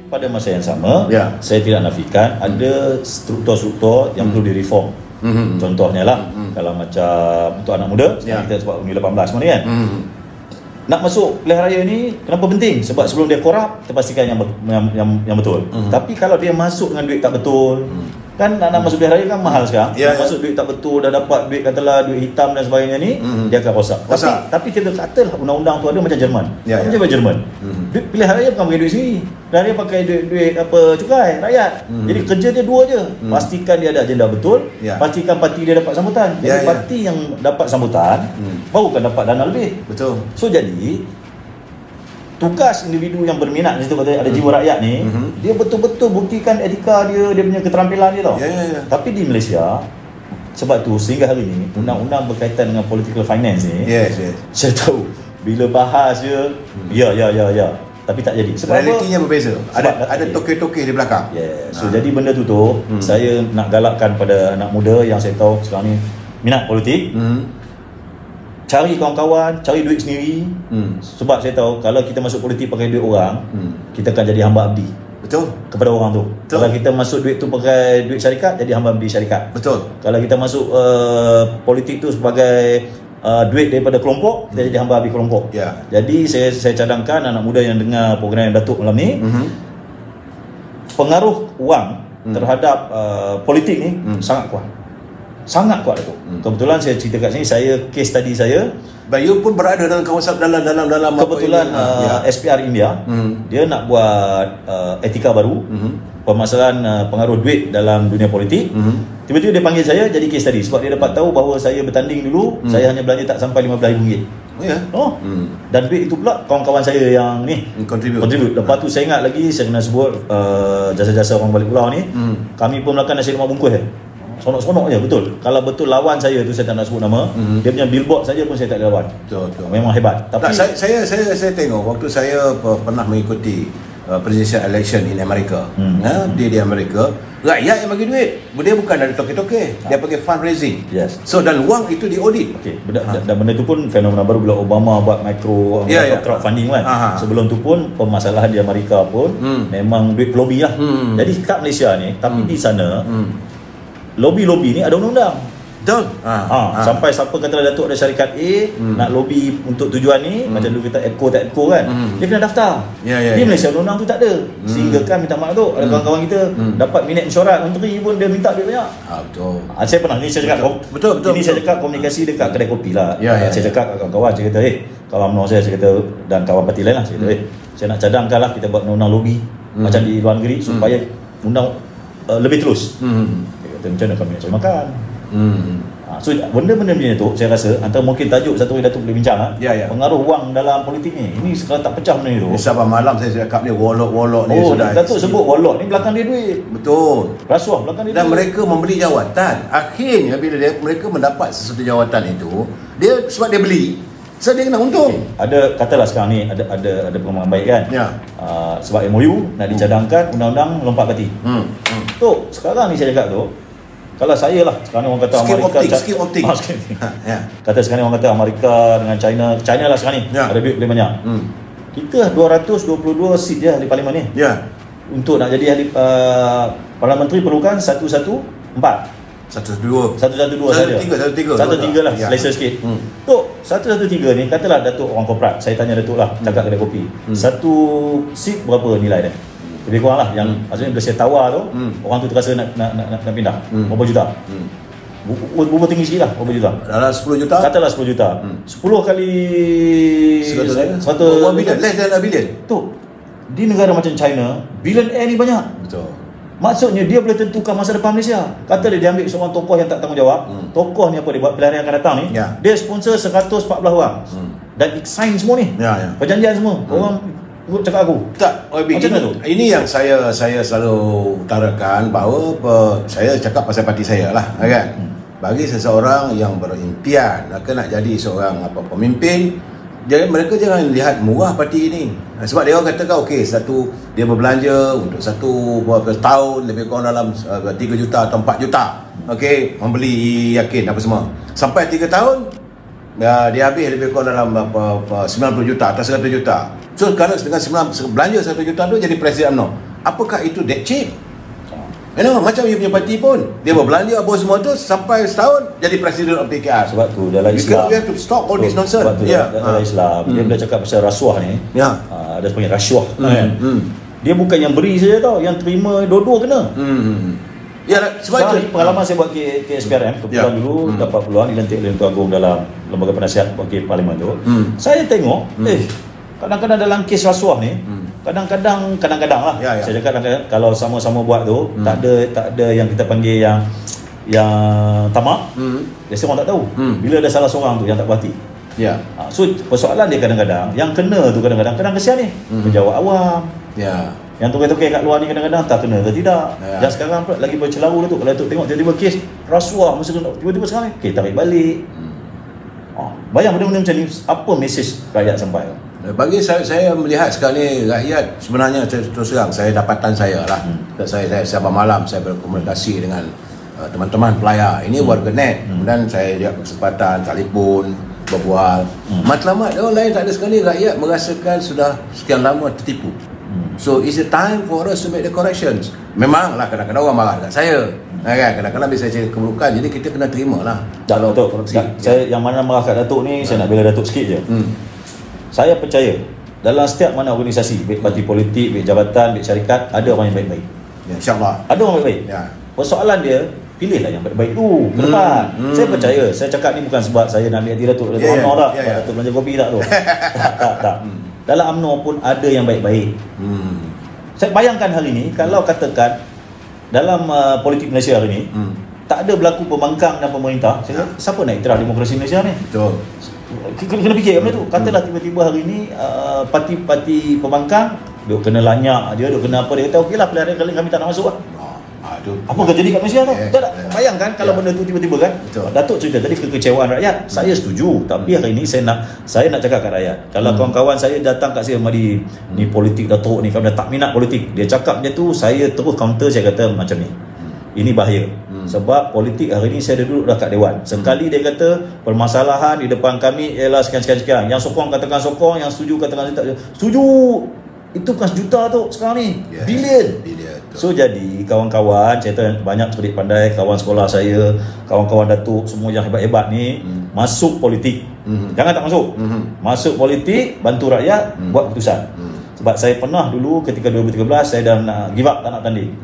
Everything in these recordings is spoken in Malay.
Pada masa yang sama, saya tidak nafikan ada struktur-struktur yang perlu direform. Contohnya lah, kalau macam untuk anak muda, kita sebab Uni 18 semua ni kan. Nak masuk pilihan raya ni kenapa penting? Sebab sebelum dia korup, kita pastikan yang betul. Tapi kalau dia masuk dengan duit tak betul, kan nak masuk pilihan raya kan mahal sekarang. Masuk duit tak betul, dah dapat duit katalah duit hitam dan sebagainya ni, dia akan rosak. Tapi kita katalah undang-undang tu ada macam Jerman. Macam Jerman. Duit pilihan raya bukan pakai duit sendiri. Pilihan raya pakai duit apa cukai rakyat. Jadi kerja dia dua je. Pastikan dia ada agenda betul, pastikan parti dia dapat sambutan. Jadi parti yang dapat sambutan baru kan dapat dana lebih. Betul. So jadi tugas individu yang berminat di situ ada jiwa rakyat ni, dia betul-betul buktikan etika dia punya keterampilan dia tau. Tapi di Malaysia, sebab tu sehingga hari ni undang-undang berkaitan dengan political finance ni, saya tahu bila bahas je, ya, tapi tak jadi. Sebab realitinya berbeza. Ada tokeh-tokeh di belakang. So jadi benda tu saya nak galakkan pada anak muda yang saya tahu sekarang ni minat politik, cari kawan-kawan, cari duit sendiri. Sebab saya tahu kalau kita masuk politik pakai duit orang, kita akan jadi hamba abdi. Betul. Kepada orang tu. Betul. Kalau kita masuk duit tu pakai duit syarikat, jadi hamba abdi syarikat. Betul. Kalau kita masuk politik tu sebagai duit daripada kelompok, kita jadi hamba abdi kelompok. Jadi saya cadangkan anak muda yang dengar program yang Datuk malam ni, pengaruh wang terhadap politik ni sangat kuat. Sangat kuat tu. Kebetulan saya cerita kat sini, saya case study saya. Bayu pun berada dalam kawasan dalam kebetulan SPR India, dia nak buat etika baru, permasalahan pengaruh duit dalam dunia politik. Tiba-tiba dia panggil saya jadi case study sebab dia dapat tahu bahawa saya bertanding dulu, saya hanya belanja tak sampai RM15,000. Dan duit itu pula kawan-kawan saya yang ni contribute. Lepas tu saya ingat lagi, saya kena sebut jasa-jasa orang balik pulau ni, kami pun melakukan nasi lemak bungkus sonok-sonok je, betul. Kalau betul lawan saya tu, saya tak nak sebut nama, dia punya billboard saja pun saya tak ada lawan. Betul. Memang hebat. Tapi saya tengok waktu saya pernah mengikuti presidential election in America. Dia di Amerika, rakyat yang bagi duit. Dia bukan dari toke-toke, dia pakai fundraising. So dan wang itu diaudit. Dan benda tu pun fenomena baru bila Obama buat micro crowdfunding kan. Sebelum tu pun permasalahan di Amerika pun memang duit lobby lah. Jadi kat Malaysia ni, tapi di sana lobby ni ada undang-undang. Betul. Sampai siapa kata Datuk ada syarikat A nak lobby untuk tujuan ni, macam dulu kita EPCO tak EPCO kan, dia kena daftar. Di Malaysia undang-undang tu tak ada. Sehingga kan minta maaf tu, ada kawan-kawan kita dapat minat mesyuarat menteri pun dia minta duit banyak. Betul. Saya pernah ni saya cakap betul. Ini saya cakap komunikasi dekat kedai kopi lah. Saya cakap kat kawan-kawan, saya kata kawan menor saya kata, dan kawan parti lain lah, saya kata saya nak cadangkan lah kita buat undang-undang lobby macam di luar negeri supaya undang lebih terus. Macam mana kami nak cari makan. So benda-benda macam tu saya rasa antara mungkin tajuk satu hari Datuk boleh bincang pengaruh wang dalam politik ni. Ini sekarang tak pecah benda tu. Sabah malam saya cakap dia warlock ni sudah. Datuk sebut warlock ni belakang dia duit. Betul. Rasuah belakang dia dan duit. Mereka membeli jawatan. Akhirnya bila mereka mendapat sesuatu jawatan itu, dia sebab dia beli, so dia kena untung. Ada katalah sekarang ni ada perkembangan baik kan. Sebab MOU nak dicadangkan undang-undang lompat parti. Tu sekarang ni saya cakap tu, kalau saya lah sekarang orang kata Amerika scheme optik. Kata sekarang orang kata Amerika dengan China lah sekarang ni ada duit lebih banyak. Kita 222 seat je ahli parlimen ni. Untuk nak jadi ahli Perdana Menteri perlukan 114. 112 saja. 113 lah, selesa sikit. Tu 113 ni katalah Datuk orang korporat, saya tanya Datuk lah, cakap kedai kopi. Satu seat berapa nilai dia? Lebih kurang lah yang maksudnya bila saya tawar tu, orang tu terasa nak pindah. Berapa juta? Berapa tinggi sikit lah, berapa juta? Dalam 10 juta? Katalah 10 juta. 10 kali 1 bilion, less than a billion. Tu di negara macam China, billionaire ni banyak. Betul. Maksudnya dia boleh tentukan masa depan Malaysia. Kata dia ambil seorang tokoh yang tak tanggungjawab. Tokoh ni apa dia buat pilihan yang akan datang ni, dia sponsor 114 orang. Dan sign semua ni. Perjanjian semua. Orang cakap aku. Tak, macam mana tu? Ini yang saya selalu utarakan bahawa saya cakap pasal parti saya lah, kan. Bagi seseorang yang berimpian nak jadi seorang pemimpin, jadi mereka jangan lihat murah parti ini. Sebab dia orang katakan okey, dia berbelanja untuk satu tahun lebih kurang dalam 3 juta atau 4 juta. Okey, membeli yakin apa semua. Sampai 3 tahun dia habis lebih kurang dalam 90 juta atau 100 juta. So kalau dengan belanja 1 juta tu jadi presiden UMNO. apakah itu that cheap? Macam you punya parti pun, dia berbelanja apa semua tu sampai setahun jadi presiden of PKR. Sebab tu dalam Islam we have to stop all this nonsense. Sebab tu dalam Islam dia bila cakap pasal rasuah ni, ada sebenarnya rasuah kan. Dia bukan yang beri saja tau, yang terima dua-dua kena. Ya, sebab itu pengalaman saya buat KSPRM kebetulan dulu dapat peluang dilantik oleh Tuan Agong dalam lembaga penasihat wakil parlimen tu. Saya tengok kadang-kadang dalam kes rasuah ni kadang-kadang lah saya cakap kadang-kadang kalau sama-sama buat tu tak ada yang kita panggil yang tamak. Biasa orang tak tahu bila ada salah seorang tu yang tak puas hati. So persoalan dia kadang-kadang yang kena tu kadang-kadang kesian ni pejabat awam. Yang tokai-tokai kat luar ni kadang-kadang tak kena ke tidak. Dan sekarang pula lagi bercelaru tu. Kalau tengok tiba-tiba kes rasuah masa tiba-tiba sekarang ni tarik balik. Bayang benda-benda macam ni, apa mesej rakyat sampai? Bagi saya melihat sekarang ni rakyat sebenarnya terus terang saya dapatan saya lah. Saya Sabah malam saya berkomunikasi dengan teman-teman pelayar. Ini warganet. Kemudian saya ada kesempatan telefon berbual. Matlamat orang lain tak ada sekali, rakyat merasakan sudah sekian lama tertipu. So it's a time for us to make the corrections. Memanglah kadang-kadang orang marah dekat saya. Kan kadang-kadang bila saya cakap keburukan, jadi kita kena terima lah. Datuk, saya yang mana marah kat Datuk ni, saya nak bela Datuk sikit je. Saya percaya dalam setiap mana organisasi, baik parti politik, baik jabatan, baik syarikat, ada orang yang baik-baik. InsyaAllah. Ada orang baik-baik. Persoalan dia, pilihlah yang baik-baik tu ke depan. Saya percaya, saya cakap ni bukan sebab saya nak ambil hati Datuk UMNO dah. Datuk belanja kopi tak tu. Tak. Dalam UMNO pun ada yang baik-baik. Saya bayangkan hari ni, kalau katakan dalam politik Malaysia hari ni, tak ada berlaku pembangkang dan pemerintah, siapa nak iktiraf demokrasi Malaysia ni? Betul. Kena fikir benda tu. Katalah tiba-tiba hari ni parti-parti pembangkang duk kena lanyak dia, duk kena apa, dia kata okeylah pilihan kami tak nak masuk lah. Apa akan jadi kat Malaysia tu? Bayangkan kalau benda tu tiba-tiba kan. Datuk cerita tadi kekecewaan rakyat, saya setuju. Tapi hari ini saya nak cakap kat rakyat, kalau kawan-kawan saya datang kat saya mari ni politik Datuk ni, kalau dah tak minat politik, dia cakap dia tu, saya terus counter, saya kata macam ni. Ini bahaya. Sebab politik hari ni saya dah duduk dah kat Dewan. Sekali dia kata permasalahan di depan kami ialah sekian-sekian. Yang sokong katakan sokong, yang setuju katakan tak setuju. Itu bukan sejuta tu sekarang ni, bilion. So jadi kawan-kawan, saya tahu banyak cerdik pandai, kawan sekolah saya, kawan-kawan Datuk semua yang hebat-hebat ni masuk politik. Jangan tak masuk. Masuk politik, bantu rakyat buat keputusan. Sebab saya pernah dulu ketika 2013 saya dah nak give up, tak nak tanding.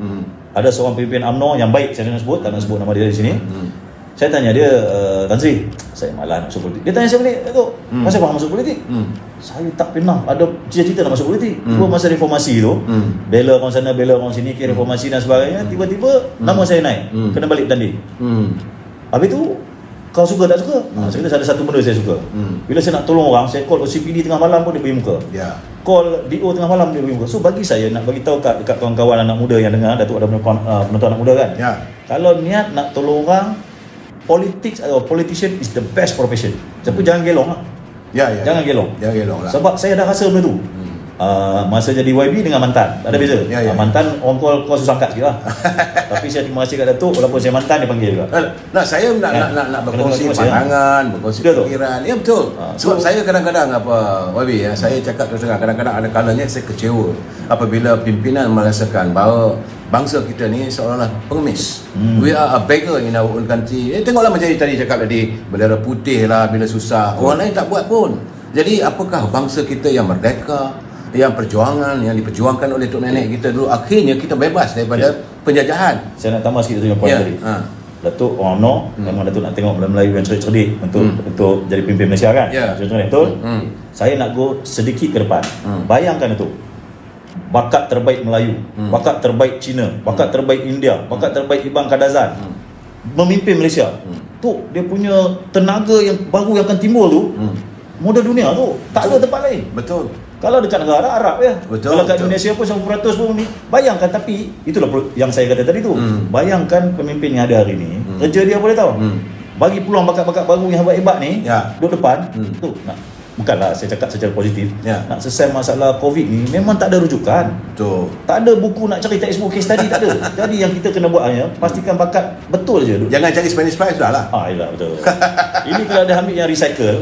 Ada seorang pemimpin UMNO yang baik, saya nak sebut, tak nak sebut nama dia di sini. Saya tanya dia, Tan Sri, saya malas nak masuk politik. Dia tanya saya balik, Datuk, masa apa masuk politik? Saya tak pernah ada cita-cita nak masuk politik. Cuma masa reformasi tu, bela orang sana, bela orang sini, kira reformasi dan sebagainya, tiba-tiba nama saya naik, kena balik tanding. Habis tu, kau suka tak suka? Saya kata ada satu benda saya suka. Bila saya nak tolong orang, saya call OCPD tengah malam pun dia bagi muka. Call DO tengah malam dia bagi muka. So bagi saya nak bagi tahu dekat kawan-kawan anak muda yang dengar, Datuk ada penonton anak muda kan. Kalau niat nak tolong orang, politics atau politician is the best profession. Tapi jangan gelong lah. Jangan gelong lah. Sebab saya dah rasa benda tu. Masa jadi YB dengan mantan tak ada beza. Mantan orang call susah angkat sikit lah. Tapi saya terima kasih kat Datuk, walaupun saya mantan dia panggil juga. Saya nak berkongsi pandangan, berkongsi fikiran. Ya betul. Sebab saya kadang-kadang YB saya cakap terus terang, kadang-kadang ada kalanya saya kecewa apabila pimpinan merasakan bahawa bangsa kita ni seolah-olah pengemis. We are a beggar in our own country. Tengoklah macam tadi cakap tadi, bendera putih lah bila susah, orang lain tak buat pun. Jadi apakah bangsa kita yang merdeka, yang perjuangan yang diperjuangkan oleh tok nenek kita dulu, akhirnya kita bebas daripada penjajahan. Saya nak tambah sikit tu yang poin tadi. Datuk orang UMNO, memang Datuk nak tengok Melayu yang cerdik-cerdik untuk jadi pemimpin Malaysia kan. Betul. Saya nak go sedikit ke depan. Bayangkan itu, bakat terbaik Melayu, bakat terbaik Cina, bakat terbaik India, bakat terbaik Ibang Kadazan memimpin Malaysia. Tu dia punya tenaga yang baru yang akan timbul tu, modal dunia tu tak ada tempat lain. Betul. Kalau dekat negara Arab ya. Kalau kat Indonesia pun 100% pun ni. Bayangkan, tapi itulah yang saya kata tadi tu. Bayangkan pemimpin yang ada hari ni, kerja dia boleh tahu. Bagi peluang bakat-bakat baru yang hebat-hebat ni duduk depan tu. Bukanlah saya cakap secara positif. Nak selesai masalah COVID ni memang tak ada rujukan. Betul. Tak ada buku nak cari textbook case study, tak ada. Jadi yang kita kena buat hanya pastikan bakat betul je. Jangan cari Spanish fries dah lah. Yalah betul. Ini kalau ada ambil yang recycle,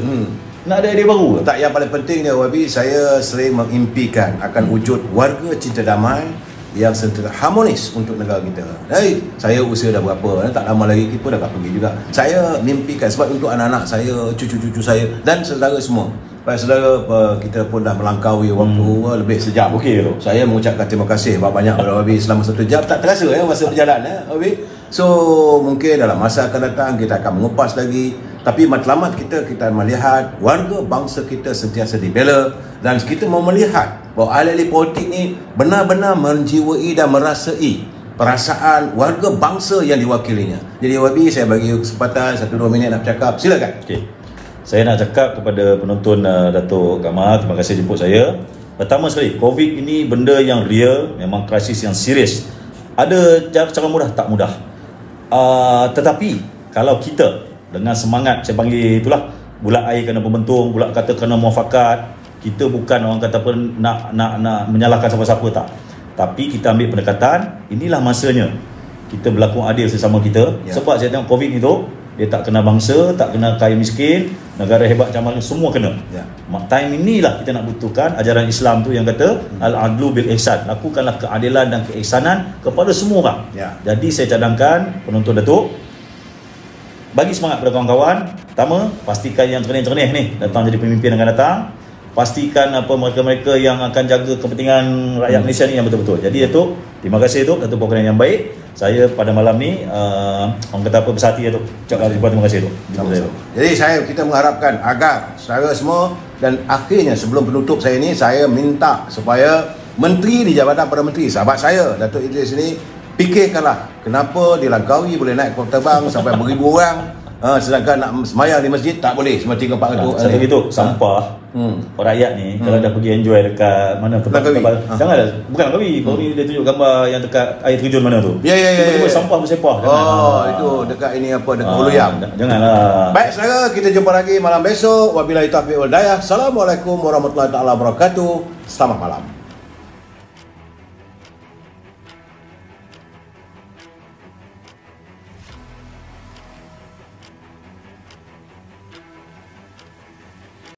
nak ada idea baru. Tak, yang paling penting dia YB, saya sering mengimpikan akan wujud warga cinta damai yang sentiasa harmonis untuk negara kita. Hey, saya usia dah berapa, tak lama lagi kita dah akan pergi juga. Saya mimpikan sebab untuk anak-anak saya, cucu-cucu saya dan saudara semua. Baik saudara, kita pun dah melangkaui waktu lebih sejam. Okey tu. Saya mengucapkan terima kasih banyak kepada Wabi selama 1 jam. Tak terasa masa berjalan Wabi. So mungkin dalam masa akan datang kita akan mengupas lagi. Tapi matlamat kita melihat warga bangsa kita sentiasa dibela, dan kita mau melihat bahawa ahli-ahli politik ni benar-benar menjiwai dan merasai perasaan warga bangsa yang diwakilinya. Jadi Wabi, saya bagi kesempatan 1-2 minit nak bercakap. Silakan. Okey. Saya nak cakap kepada penonton Datuk Kamal, terima kasih jemput saya. Pertama sekali, COVID ini benda yang real, memang krisis yang serius. Ada cara mudah, tak mudah. Tetapi kalau kita dengan semangat, saya panggil itulah, bulat air kena pembentung, bulat kata kena muafakat. Kita bukan orang kata apa nak menyalahkan siapa-siapa, tak. Tapi kita ambil pendekatan, inilah masanya kita berlaku adil sesama kita. Sebab saya tengok COVID ni tu, dia tak kena bangsa, tak kena kaya miskin, negara hebat macam mana, semua kena. Time inilah kita nak butuhkan ajaran Islam tu yang kata al-adlu bil ihsan, lakukanlah keadilan dan keihsanan kepada semua orang. Jadi saya cadangkan penonton Datuk, bagi semangat kepada kawan-kawan. Pertama, pastikan yang cernih-cernih ni datang jadi pemimpin akan datang. Pastikan mereka-mereka yang akan jaga kepentingan rakyat Malaysia ni yang betul-betul. Jadi Datuk, terima kasih Datuk pokoknya yang baik. Saya pada malam ni orang kata apa, bersati Datuk. Ucapkan terima kasih Datuk. Jadi kita mengharapkan agar saudara semua, dan akhirnya sebelum penutup saya ni, saya minta supaya menteri di Jabatan Perdana Menteri, sahabat saya Datuk Idris ni, fikirkanlah kenapa dilangkaui boleh naik kapal terbang sampai beribu orang, sedangkan nak semayang di masjid tak boleh, cuma 3-4 ratus. Satu gitu, sampah rakyat ni kalau dah pergi enjoy dekat mana tempat janganlah, bukan Langkawi, baru ni dia tunjuk gambar yang dekat air terjun mana tu. Tiba-tiba sampah bersepah. Itu dekat ini dekat Hulu Yang. Janganlah. Baik saudara, kita jumpa lagi malam besok. Wabillahi taufiq wal hidayah. Assalamualaikum warahmatullahi taala wabarakatuh. Selamat malam.